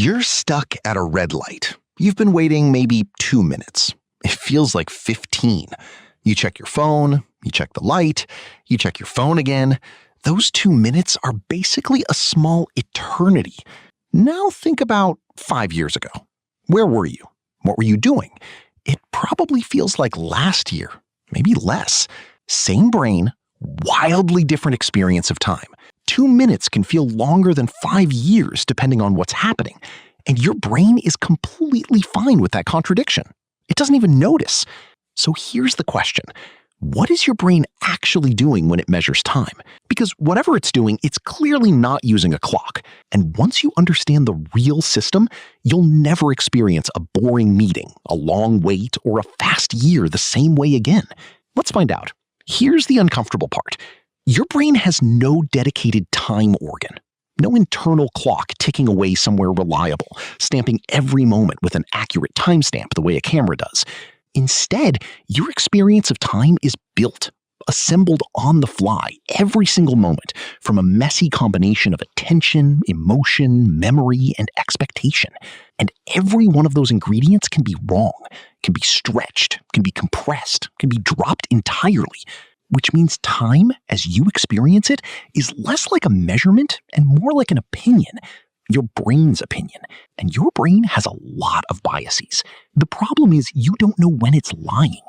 You're stuck at a red light. You've been waiting maybe 2 minutes. It feels like 15. You check your phone, you check the light, you check your phone again. Those 2 minutes are basically a small eternity. Now think about 5 years ago. Where were you? What were you doing? It probably feels like last year, maybe less. Same brain, wildly different experience of time. 2 minutes can feel longer than 5 years depending on what's happening. And your brain is completely fine with that contradiction. It doesn't even notice. So here's the question. What is your brain actually doing when it measures time? Because whatever it's doing, it's clearly not using a clock. And once you understand the real system, you'll never experience a boring meeting, a long wait, or a fast year the same way again. Let's find out. Here's the uncomfortable part. Your brain has no dedicated time organ. No internal clock ticking away somewhere reliable, stamping every moment with an accurate timestamp the way a camera does. Instead, your experience of time is built, assembled on the fly every single moment from a messy combination of attention, emotion, memory, and expectation. And every one of those ingredients can be wrong, can be stretched, can be compressed, can be dropped entirely. Which means time, as you experience it, is less like a measurement and more like an opinion. Your brain's opinion. And your brain has a lot of biases. The problem is you don't know when it's lying.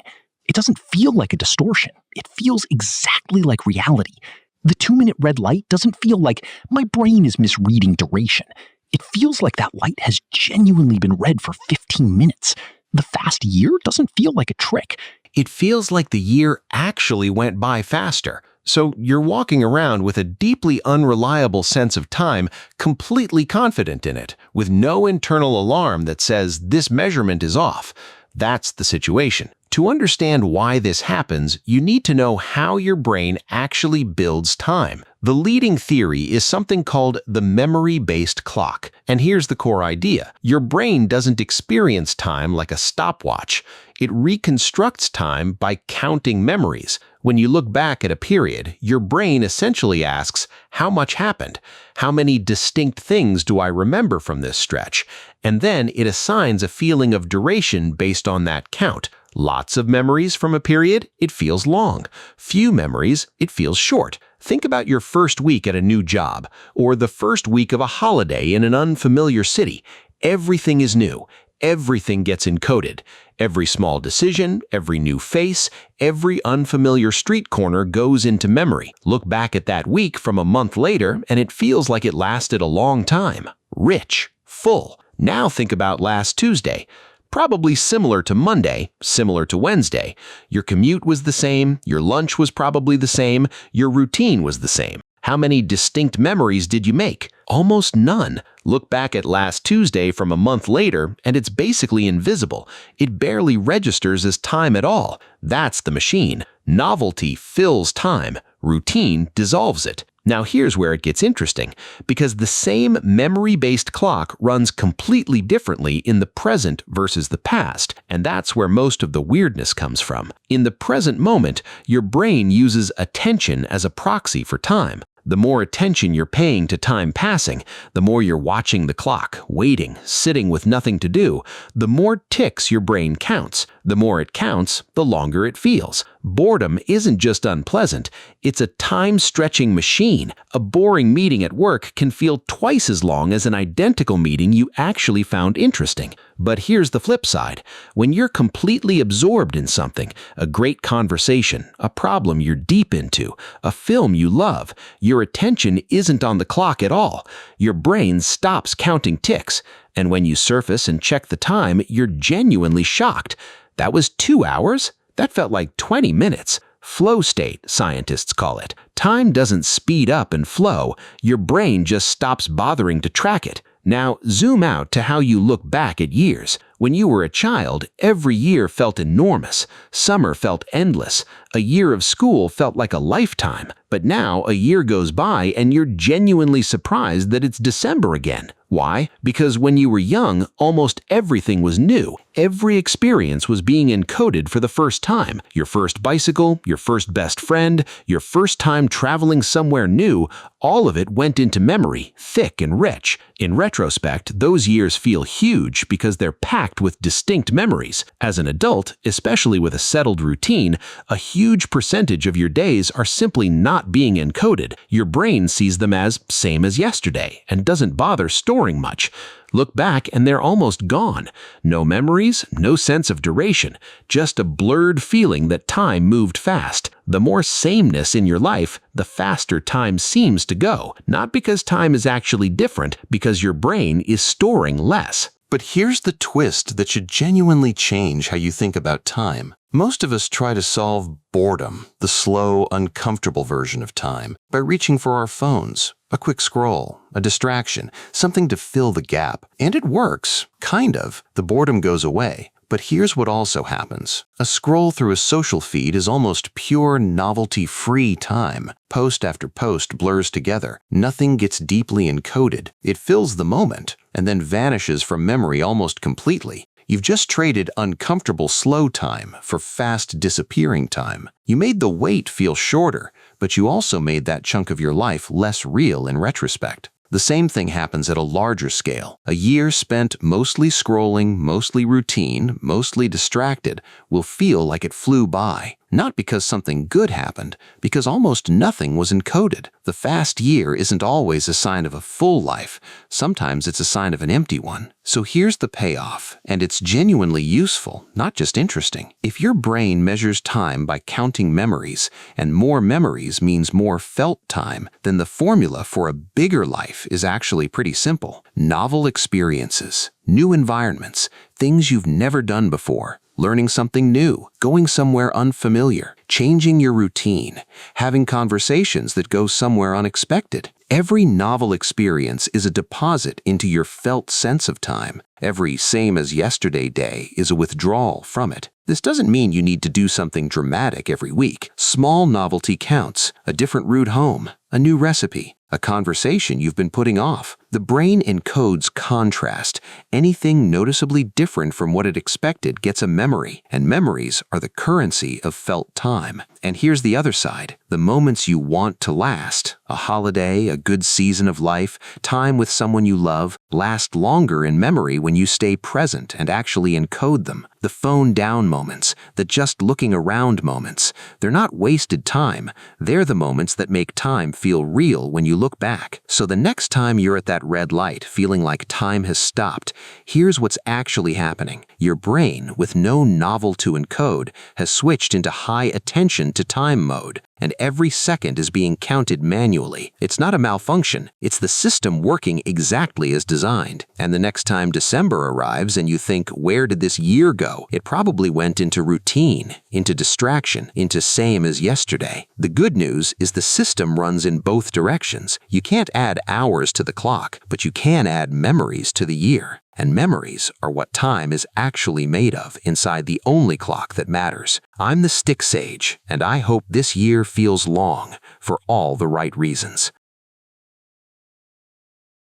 It doesn't feel like a distortion. It feels exactly like reality. The 2-minute red light doesn't feel like my brain is misreading duration. It feels like that light has genuinely been red for 15 minutes. The fast year doesn't feel like a trick. It feels like the year actually went by faster. So you're walking around with a deeply unreliable sense of time, completely confident in it, with no internal alarm that says this measurement is off. That's the situation. To understand why this happens, you need to know how your brain actually builds time. The leading theory is something called the memory-based clock. And here's the core idea. Your brain doesn't experience time like a stopwatch. It reconstructs time by counting memories. When you look back at a period, your brain essentially asks, how much happened? How many distinct things do I remember from this stretch? And then it assigns a feeling of duration based on that count. Lots of memories from a period, it feels long. Few memories, it feels short. Think about your first week at a new job, or the first week of a holiday in an unfamiliar city. Everything is new. Everything gets encoded. Every small decision, every new face, every unfamiliar street corner goes into memory. Look back at that week from a month later, and it feels like it lasted a long time. Rich, full. Now think about last Tuesday. Probably similar to Monday, similar to Wednesday. Your commute was the same, your lunch was probably the same, your routine was the same. How many distinct memories did you make? Almost none. Look back at last Tuesday from a month later, and it's basically invisible. It barely registers as time at all. That's the machine. Novelty fills time. Routine dissolves it. Now here's where it gets interesting, because the same memory-based clock runs completely differently in the present versus the past, and that's where most of the weirdness comes from. In the present moment, your brain uses attention as a proxy for time. The more attention you're paying to time passing, the more you're watching the clock, waiting, sitting with nothing to do, the more ticks your brain counts. The more it counts, the longer it feels. Boredom isn't just unpleasant, it's a time-stretching machine. A boring meeting at work can feel twice as long as an identical meeting you actually found interesting. But here's the flip side. When you're completely absorbed in something, a great conversation, a problem you're deep into, a film you love, your attention isn't on the clock at all. Your brain stops counting ticks. And when you surface and check the time, you're genuinely shocked. That was 2 hours? That felt like 20 minutes. Flow state, scientists call it. Time doesn't speed up and flow. Your brain just stops bothering to track it. Now, zoom out to how you look back at years. When you were a child, every year felt enormous. Summer felt endless. A year of school felt like a lifetime. But now a year goes by and you're genuinely surprised that it's December again. Why? Because when you were young, almost everything was new. Every experience was being encoded for the first time. Your first bicycle, your first best friend, your first time traveling somewhere new, all of it went into memory, thick and rich. In retrospect, those years feel huge because they're packed with distinct memories. As an adult, especially with a settled routine, a huge percentage of your days are simply not being encoded. Your brain sees them as same as yesterday and doesn't bother storing much. Look back and they're almost gone. No memories, no sense of duration, just a blurred feeling that time moved fast. The more sameness in your life, the faster time seems to go. Not because time is actually different, because your brain is storing less. But here's the twist that should genuinely change how you think about time. Most of us try to solve boredom, the slow, uncomfortable version of time, by reaching for our phones. A quick scroll, a distraction, something to fill the gap. And it works, kind of. The boredom goes away. But here's what also happens. A scroll through a social feed is almost pure novelty-free time. Post after post blurs together. Nothing gets deeply encoded. It fills the moment and then vanishes from memory almost completely. You've just traded uncomfortable slow time for fast disappearing time. You made the wait feel shorter, but you also made that chunk of your life less real in retrospect. The same thing happens at a larger scale. A year spent mostly scrolling, mostly routine, mostly distracted will feel like it flew by. Not because something good happened, because almost nothing was encoded. The fast year isn't always a sign of a full life. Sometimes it's a sign of an empty one. So here's the payoff, and it's genuinely useful, not just interesting. If your brain measures time by counting memories, and more memories means more felt time, then the formula for a bigger life is actually pretty simple. Novel experiences, new environments, things you've never done before. Learning something new, going somewhere unfamiliar, changing your routine, having conversations that go somewhere unexpected. Every novel experience is a deposit into your felt sense of time. Every same-as-yesterday day is a withdrawal from it. This doesn't mean you need to do something dramatic every week. Small novelty counts, a different route home, a new recipe, a conversation you've been putting off. The brain encodes contrast. Anything noticeably different from what it expected gets a memory, and memories are the currency of felt time. And here's the other side. The moments you want to last, a holiday, a good season of life, time with someone you love, last longer in memory when you stay present and actually encode them. The phone down moments, the just looking around moments, they're not wasted time. They're the moments that make time feel real when you look back. So the next time you're at that red light feeling like time has stopped, here's what's actually happening. Your brain, with no novel to encode, has switched into high attention to time mode, and every second is being counted manually. It's not a malfunction, it's the system working exactly as designed. And the next time December arrives and you think, where did this year go? It probably went into routine, into distraction, into same as yesterday. The good news is the system runs in both directions. You can't add hours to the clock, but you can add memories to the year. And memories are what time is actually made of inside the only clock that matters. I'm the Stick Sage, and I hope this year feels long for all the right reasons.